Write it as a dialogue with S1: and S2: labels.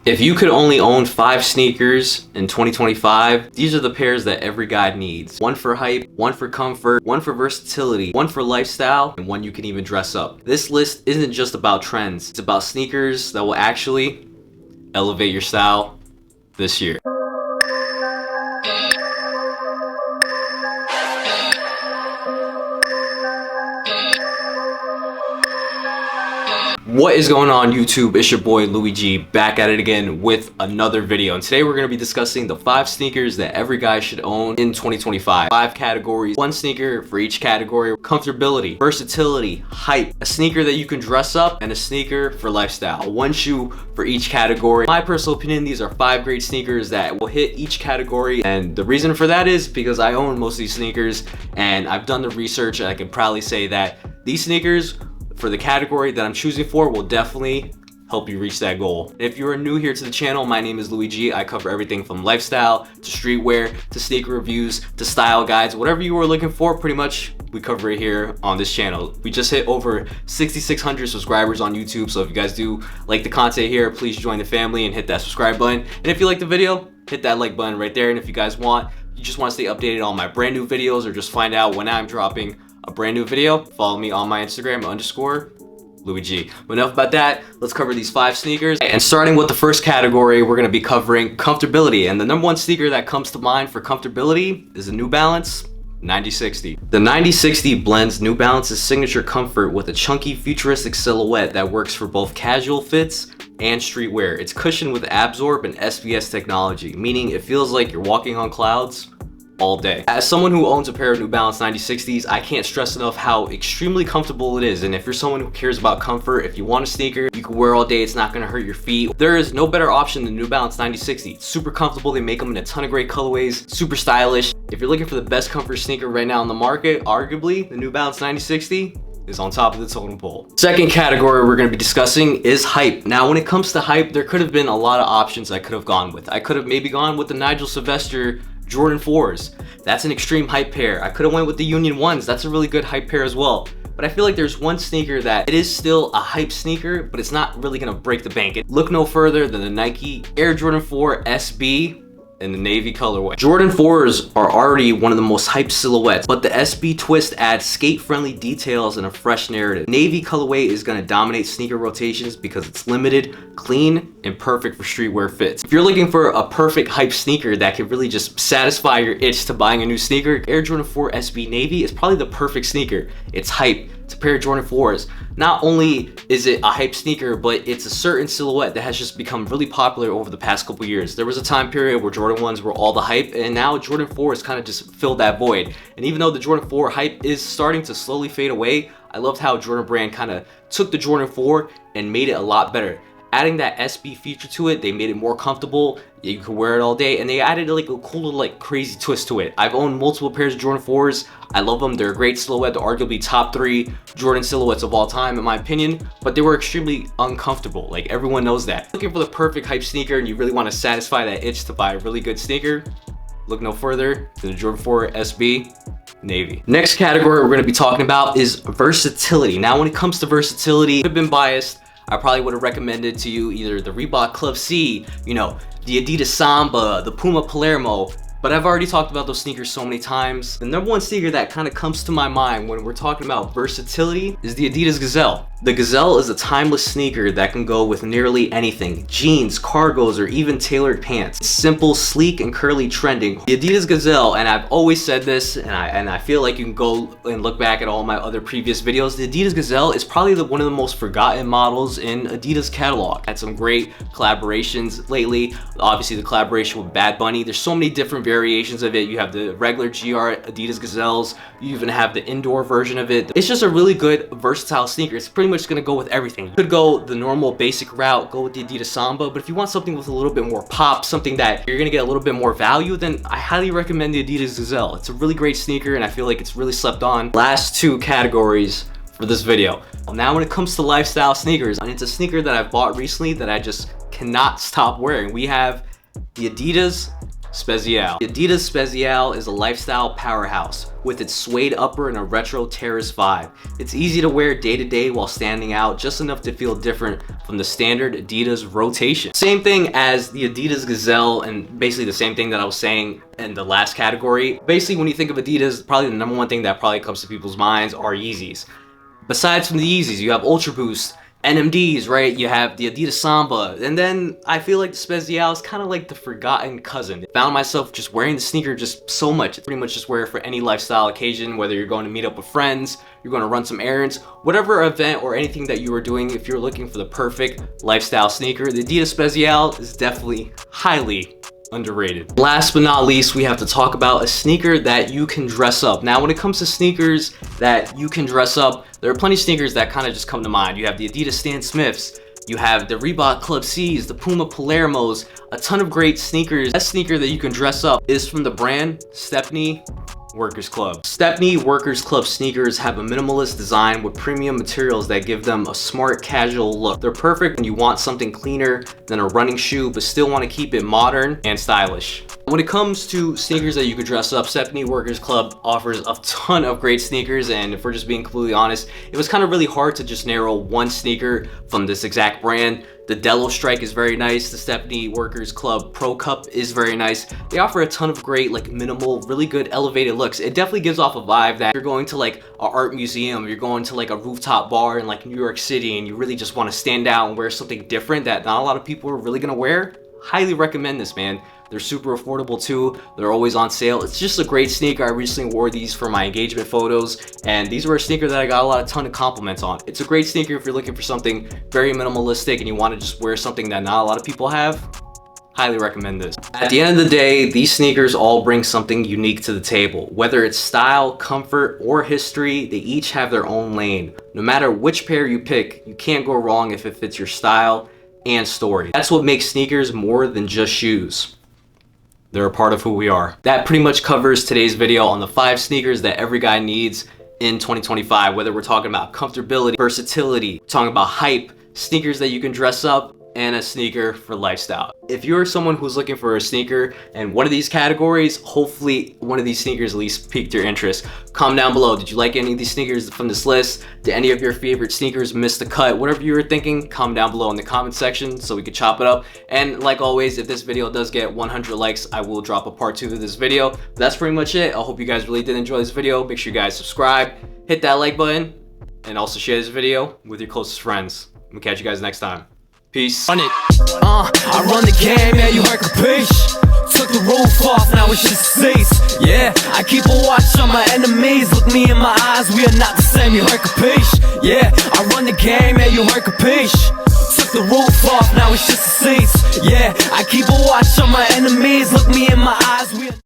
S1: If you could only own 5 sneakers in 2025, these are the pairs that every guy needs. One for hype, one for comfort, one for versatility, one for lifestyle, and one you can even dress up. This list isn't just about trends. It's about sneakers that will actually elevate your style this year. What is going on YouTube? It's your boy Louis G, back at it again with another video, and today we're going to be discussing the 5 sneakers that every guy should own in 2025. 5 categories, 1 sneaker for each category: comfortability, versatility, hype, a sneaker that you can dress up, and a sneaker for lifestyle. 1 shoe for each category. In my personal opinion, these are 5 great sneakers that will hit each category, and the reason for that is because I own most of these sneakers and I've done the research, and I can proudly say that these sneakers for the category that I'm choosing for will definitely help you reach that goal. If you're new here to the channel, my name is Louis G. I cover everything from lifestyle to streetwear to sneaker reviews to style guides. Whatever you were looking for, pretty much we cover it here on this channel. We just hit over 6,600 subscribers on YouTube, so if you guys do like the content here, please join the family and hit that subscribe button. And if you like the video, hit that like button right there. And if you guys just want to stay updated on my brand new videos or just find out when I'm dropping a brand new video, follow me on my Instagram _Louis G. But enough about that, let's cover these 5 sneakers. And starting with the first category, we're going to be covering comfortability. And the number 1 sneaker that comes to mind for comfortability is the New Balance 9060. The 9060 blends New Balance's signature comfort with a chunky futuristic silhouette that works for both casual fits and streetwear. It's cushioned with Absorb and SBS technology, meaning it feels like you're walking on clouds all day. As someone who owns a pair of New Balance 9060s, I can't stress enough how extremely comfortable it is. And if you're someone who cares about comfort, if you want a sneaker you can wear all day, it's not going to hurt your feet, there is no better option than New Balance 9060. It's super comfortable. They make them in a ton of great colorways, super stylish. If you're looking for the best comfort sneaker right now on the market, arguably the New Balance 9060 is on top of the totem pole. Second category we're going to be discussing is hype. Now, when it comes to hype, there could have been a lot of options I could have gone with. I could have maybe gone with the Nigel Sylvester Jordan 4s. That's an extreme hype pair. I could have went with the Union 1s. That's a really good hype pair as well. But I feel like there's one sneaker that it is still a hype sneaker, but it's not really gonna break the bank. Look no further than the Nike Air Jordan 4 SB in the navy colorway. Jordan 4s are already one of the most hyped silhouettes, but the SB twist adds skate-friendly details and a fresh narrative. Navy colorway is gonna dominate sneaker rotations because it's limited, clean, and perfect for streetwear fits. If you're looking for a perfect hype sneaker that can really just satisfy your itch to buying a new sneaker, Air Jordan 4 SB Navy is probably the perfect sneaker. It's hype. It's a pair of Jordan 4s. Not only is it a hype sneaker, but it's a certain silhouette that has just become really popular over the past couple years. There was a time period where Jordan 1s were all the hype, and now Jordan 4s kind of just filled that void. And even though the Jordan 4 hype is starting to slowly fade away, I loved how Jordan Brand kind of took the Jordan 4 and made it a lot better. Adding that SB feature to it, they made it more comfortable. You could wear it all day, and they added like a cool little like crazy twist to it. I've owned multiple pairs of Jordan 4s. I love them. They're a great silhouette. They're arguably top 3 Jordan silhouettes of all time in my opinion, but they were extremely uncomfortable. Like, everyone knows that. Looking for the perfect hype sneaker and you really want to satisfy that itch to buy a really good sneaker, look no further than the Jordan 4 SB Navy. Next category we're going to be talking about is versatility. Now, when it comes to versatility, I've been biased. I probably would have recommended to you either the Reebok Club C, you know, the Adidas Samba, the Puma Palermo, but I've already talked about those sneakers so many times. The number 1 sneaker that kind of comes to my mind when we're talking about versatility is the Adidas Gazelle. The Gazelle is a timeless sneaker that can go with nearly anything: jeans, cargos, or even tailored pants. It's simple, sleek, and curly trending. The Adidas Gazelle, and I've always said this, and I feel like you can go and look back at all my other previous videos, the Adidas Gazelle is probably one of the most forgotten models in Adidas catalog. Had some great collaborations lately. Obviously the collaboration with Bad Bunny. There's so many different variations of it. You have the regular GR Adidas Gazelles. You even have the indoor version of it. It's just a really good, versatile sneaker. It's pretty much gonna go with everything. You could go the normal basic route, go with the Adidas Samba, but if you want something with a little bit more pop, something that you're gonna get a little bit more value, then I highly recommend the Adidas Gazelle. It's a really great sneaker, and I feel like it's really slept on. Last 2 categories for this video. Now, when it comes to lifestyle sneakers, and it's a sneaker that I've bought recently that I just cannot stop wearing, we have the Adidas Spezial. The Adidas Spezial is a lifestyle powerhouse with its suede upper and a retro terrace vibe. It's easy to wear day to day while standing out, just enough to feel different from the standard Adidas rotation. Same thing as the Adidas Gazelle, and basically the same thing that I was saying in the last category. Basically, when you think of Adidas, probably the number one thing that probably comes to people's minds are Yeezys. Besides from the Yeezys, you have Ultra Boost, NMDs, right? You have the Adidas Samba, and then I feel like the Spezial is kind of like the forgotten cousin. I found myself just wearing the sneaker just so much. Pretty much just wear it for any lifestyle occasion, whether you're going to meet up with friends, you're going to run some errands, whatever event or anything that you are doing. If you're looking for the perfect lifestyle sneaker, the Adidas Spezial is definitely highly underrated. Last but not least, we have to talk about a sneaker that you can dress up. Now, when it comes to sneakers that you can dress up, there are plenty of sneakers that kind of just come to mind. You have the Adidas Stan Smiths, you have the Reebok Club C's, the Puma Palermos, a ton of great sneakers. That sneaker that you can dress up is from the brand Stepney Workers Club. Stepney Workers Club sneakers have a minimalist design with premium materials that give them a smart, casual look. They're perfect when you want something cleaner than a running shoe, but still want to keep it modern and stylish. When it comes to sneakers that you could dress up, Stepney Workers Club offers a ton of great sneakers, and if we're just being completely honest, it was kind of really hard to just narrow one sneaker from this exact brand. The Delo Strike is very nice. The Stepney Workers Club Pro Cup is very nice. They offer a ton of great, like, minimal, really good elevated looks. It definitely gives off a vibe that you're going to like an art museum, you're going to like a rooftop bar in like New York City, and you really just want to stand out and wear something different that not a lot of people are really gonna wear. Highly recommend this, man. They're super affordable too. They're always on sale. It's just a great sneaker. I recently wore these for my engagement photos, and these were a sneaker that I got a ton of compliments on. It's a great sneaker if you're looking for something very minimalistic and you want to just wear something that not a lot of people have. Highly recommend this. At the end of the day, these sneakers all bring something unique to the table. Whether it's style, comfort, or history, they each have their own lane. No matter which pair you pick, you can't go wrong if it fits your style and story. That's what makes sneakers more than just shoes. They're a part of who we are. That pretty much covers today's video on the 5 sneakers that every guy needs in 2025, whether we're talking about comfortability, versatility, talking about hype, sneakers that you can dress up, and a sneaker for lifestyle. If you're someone who's looking for a sneaker in one of these categories, hopefully one of these sneakers at least piqued your interest. Comment down below. Did you like any of these sneakers from this list? Did any of your favorite sneakers miss the cut? Whatever you were thinking, comment down below in the comment section so we could chop it up. And like always, if this video does get 100 likes, I will drop a part 2 of this video. But that's pretty much it. I hope you guys really did enjoy this video. Make sure you guys subscribe, hit that like button, and also share this video with your closest friends. We'll catch you guys next time. Peace. Run it.
S2: I run the game, yeah, you heard capiche. Took the roof off, now it's just cease. Yeah, I keep a watch on my enemies. Look me in my eyes, we are not the same, you heard capiche. Yeah, I run the game, yeah, you heard capiche. Took the roof off, now it's just a cease. Yeah, I keep a watch on my enemies. Look me